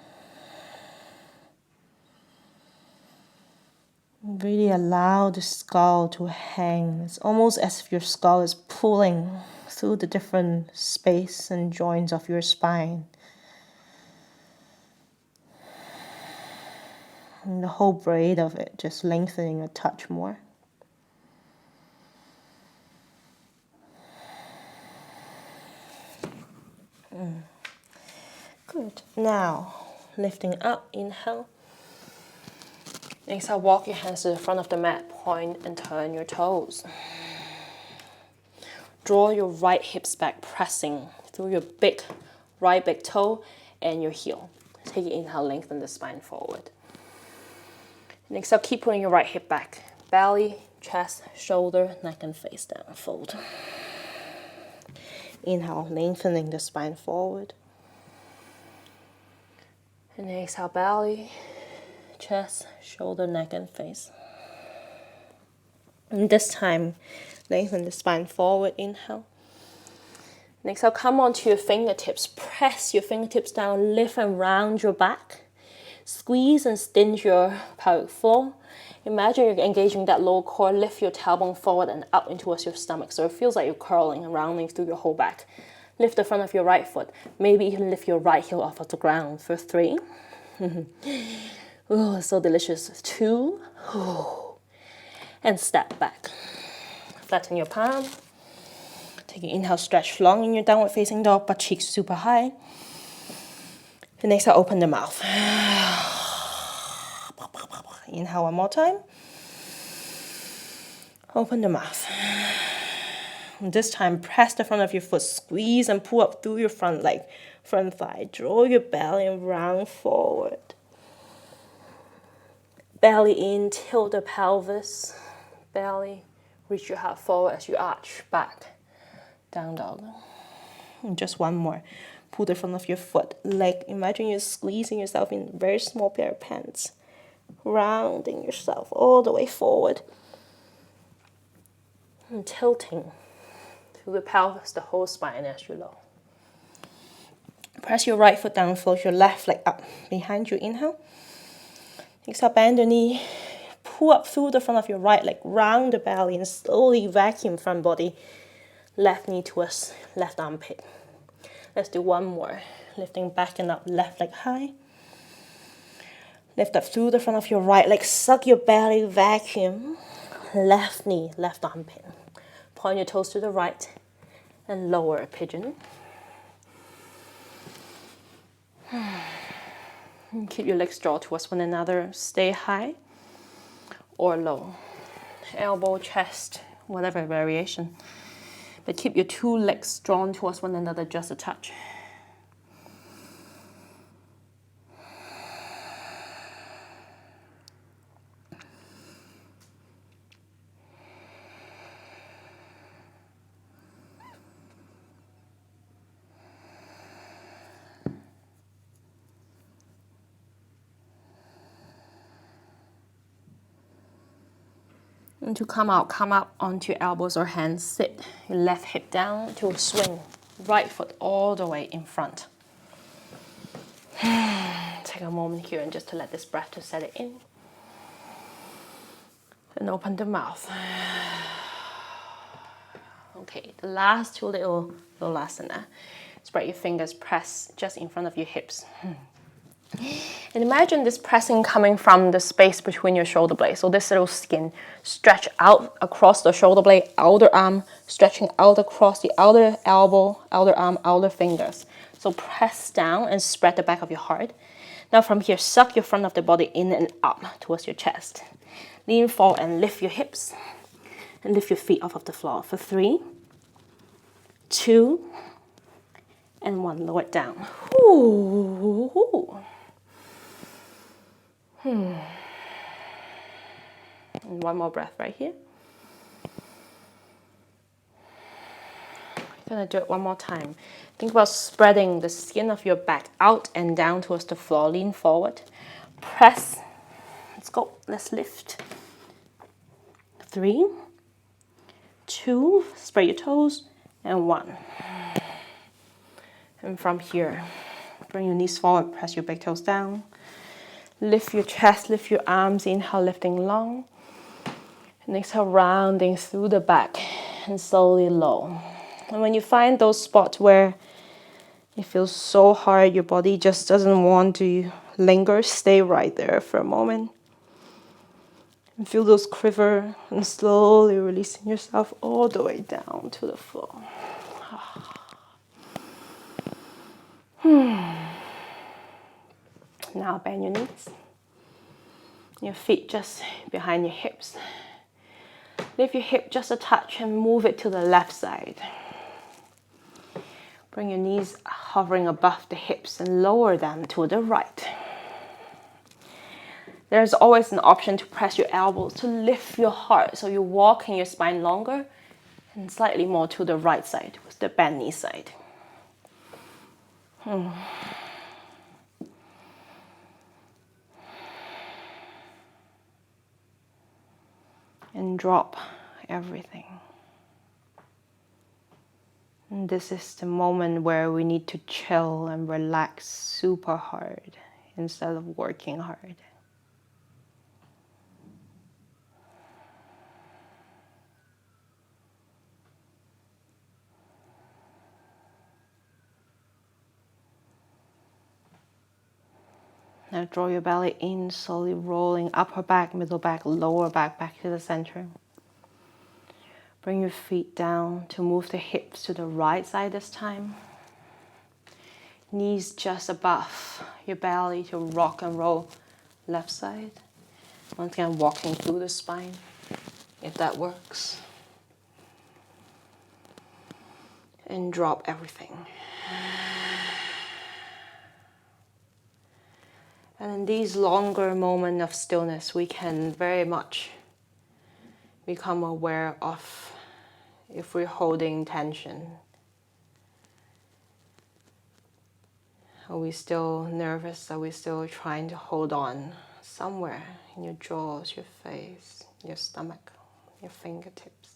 Really allow the skull to hang. It's almost as if your skull is pulling through the different space and joints of your spine. And the whole braid of it just lengthening a touch more. Good. Now, lifting up, inhale. Exhale, walk your hands to the front of the mat, point and turn your toes. Draw your right hips back, pressing through your right big toe and your heel. Take an inhale, lengthen the spine forward. And exhale, keep pulling your right hip back. Belly, chest, shoulder, neck and face down, fold. Inhale, lengthening the spine forward. And exhale, belly, chest, shoulder, neck and face. And this time, lengthen the spine forward, inhale. And exhale, come onto your fingertips. Press your fingertips down, lift and round your back. Squeeze and stinge your pelvic floor. Imagine you're engaging that lower core. Lift your tailbone forward and up into towards your stomach. So it feels like you're curling and rounding through your whole back. Lift the front of your right foot. Maybe even lift your right heel off of the ground for 3. Oh, so delicious. 2. And step back. Flatten your palm. Take an inhale, stretch long in your downward facing dog, butt cheeks super high. And exhale, open the mouth. Inhale one more time. Open the mouth. And this time, press the front of your foot, squeeze and pull up through your front leg, front thigh. Draw your belly and round forward. Belly in, tilt the pelvis. Belly, reach your heart forward as you arch back. Down dog. And just one more. Pull the front of your foot, leg. Imagine you're squeezing yourself in a very small pair of pants. Rounding yourself all the way forward. And tilting through the pelvis, the whole spine as you lower. Press your right foot down, float your left leg up behind you. Inhale. Exhale, bend the knee. Pull up through the front of your right leg, round the belly, and slowly vacuum front body. Left knee towards left armpit. Let's do one more. Lifting back and up, left leg high. Lift up through the front of your right leg, suck your belly, vacuum. Left knee, left armpit. Point your toes to the right and lower pigeon. And keep your legs drawn towards one another. Stay high or low. Elbow, chest, whatever variation. But keep your 2 legs drawn towards one another just a touch. And to come up onto your elbows or hands. Sit your left hip down to swing. Right foot all the way in front. Take a moment here and just to let this breath to set it in. And open the mouth. Okay, the last 2 little lasana. Spread your fingers, press just in front of your hips. And imagine this pressing coming from the space between your shoulder blades. So this little skin, stretch out across the shoulder blade, outer arm, stretching out across the outer elbow, outer arm, outer fingers. So press down and spread the back of your heart. Now from here, suck your front of the body in and up towards your chest. Lean forward and lift your hips. And lift your feet off of the floor for 3, 2, and 1. Lower it down. Ooh. And one more breath right here. I'm gonna do it one more time. Think about spreading the skin of your back out and down towards the floor. Lean forward. Press. Let's go. Let's lift. 3, 2, spread your toes, and 1. And from here, bring your knees forward, press your big toes down. Lift your chest, lift your arms, inhale, lifting long. And exhale, rounding through the back and slowly low. And when you find those spots where it feels so hard, your body just doesn't want to linger, stay right there for a moment. And feel those quiver and slowly releasing yourself all the way down to the floor. Now bend your knees. Your feet just behind your hips. Lift your hip just a touch and move it to the left side. Bring your knees hovering above the hips and lower them to the right. There's always an option to press your elbows to lift your heart, so you're walking your spine longer and slightly more to the right side with the bent knee side. And drop everything. And this is the moment where we need to chill and relax super hard instead of working hard. Now draw your belly in, slowly rolling upper back, middle back, lower back, back to the center. Bring your feet down to move the hips to the right side this time. Knees just above your belly to rock and roll left side. Once again, walking through the spine, if that works. And drop everything. And in these longer moments of stillness, we can very much become aware of if we're holding tension. Are we still nervous? Are we still trying to hold on somewhere in your jaws, your face, your stomach, your fingertips?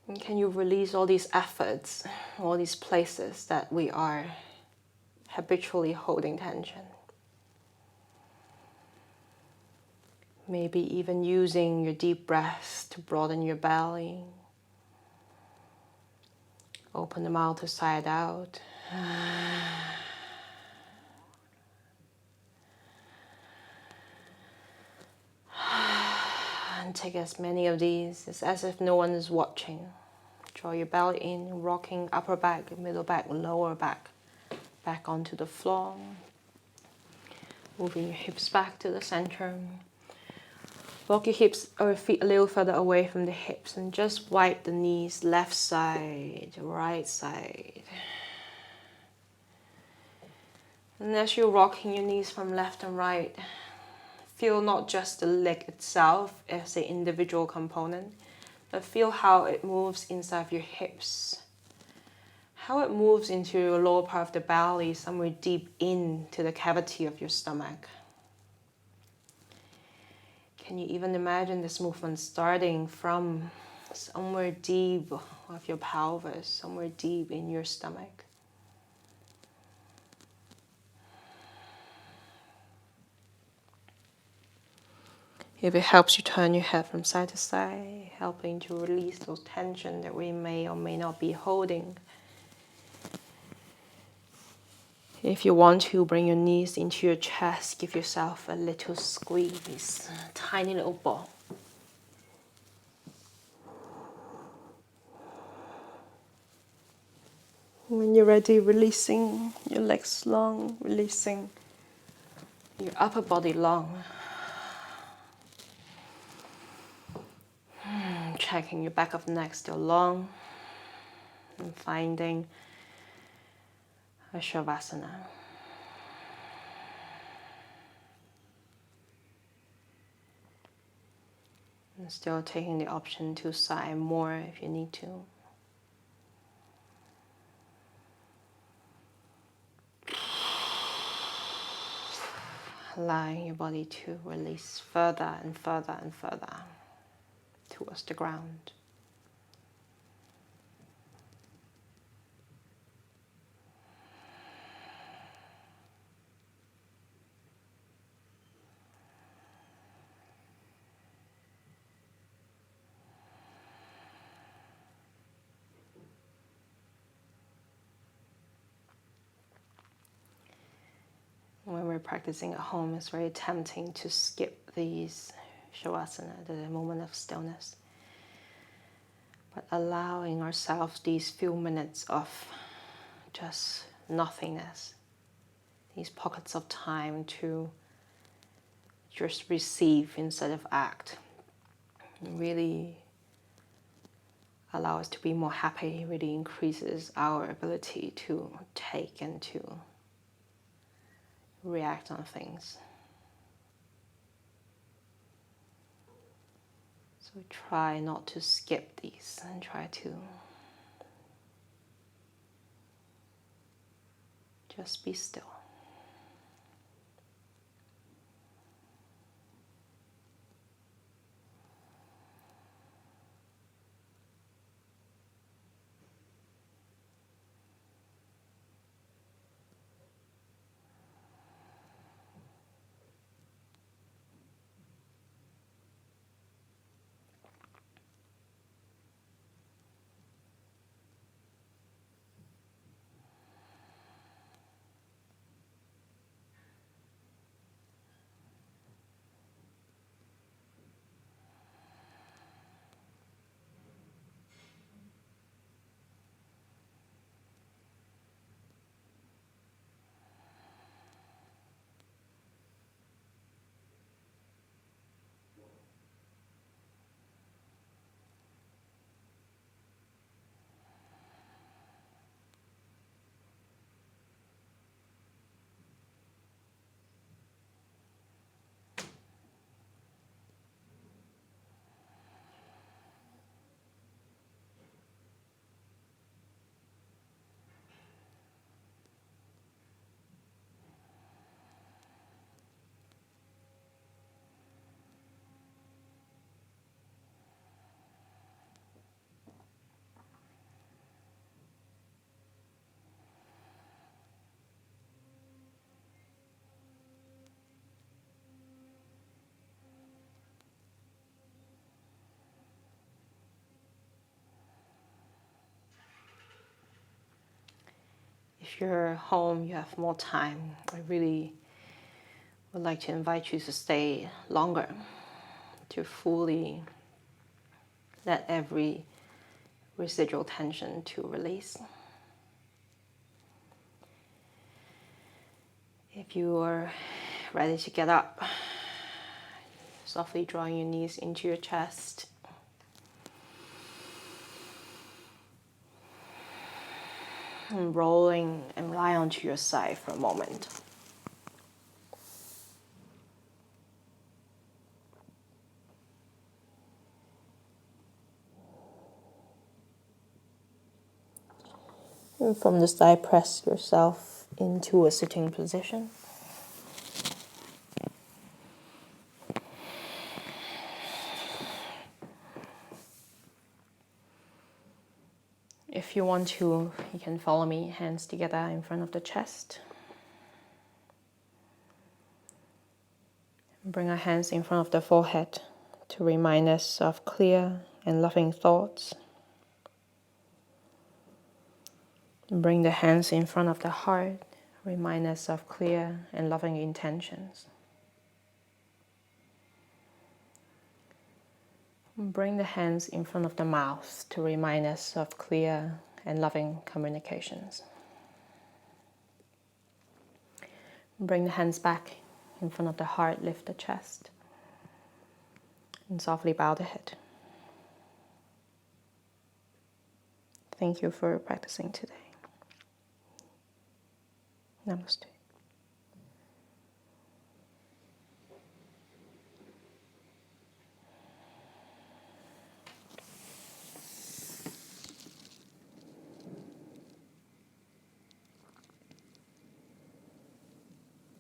And can you release all these efforts, all these places that we are habitually holding tension? Maybe even using your deep breaths to broaden your belly. Open the mouth to side out. And take as many of these. It's as if no one is watching. Draw your belly in, rocking upper back, middle back, lower back. Back onto the floor. Moving your hips back to the center. Walk your hips or feet a little further away from the hips and just wipe the knees left side, right side. And as you're rocking your knees from left and right, feel not just the leg itself as an individual component, but feel how it moves inside of your hips. How it moves into your lower part of the belly, somewhere deep into the cavity of your stomach. Can you even imagine this movement starting from somewhere deep of your pelvis, somewhere deep in your stomach? If it helps you turn your head from side to side, helping to release those tension that we may or may not be holding. If you want to, bring your knees into your chest, give yourself a little squeeze, a tiny little ball. When you're ready, releasing your legs long, releasing your upper body long. Checking your back of the neck still long. And finding a Shavasana. And still taking the option to sigh more if you need to. Allowing your body to release further and further and further towards the ground. When we're practicing at home, it's very tempting to skip these Shavasana, the moment of stillness. But allowing ourselves these few minutes of just nothingness, these pockets of time to just receive instead of act, really allow us to be more happy, really increases our ability to take and to react on things. So try not to skip these and try to just be still. If you're home, you have more time, I really would like to invite you to stay longer, to fully let every residual tension to release. If you are ready to get up, softly drawing your knees into your chest. And rolling and lie onto your side for a moment. And from the side, press yourself into a sitting position. If you want to, you can follow me, hands together in front of the chest. Bring our hands in front of the forehead to remind us of clear and loving thoughts. Bring the hands in front of the heart, remind us of clear and loving intentions. Bring the hands in front of the mouth to remind us of clear and loving communications. Bring the hands back in front of the heart, lift the chest, and softly bow the head. Thank you for practicing today. Namaste.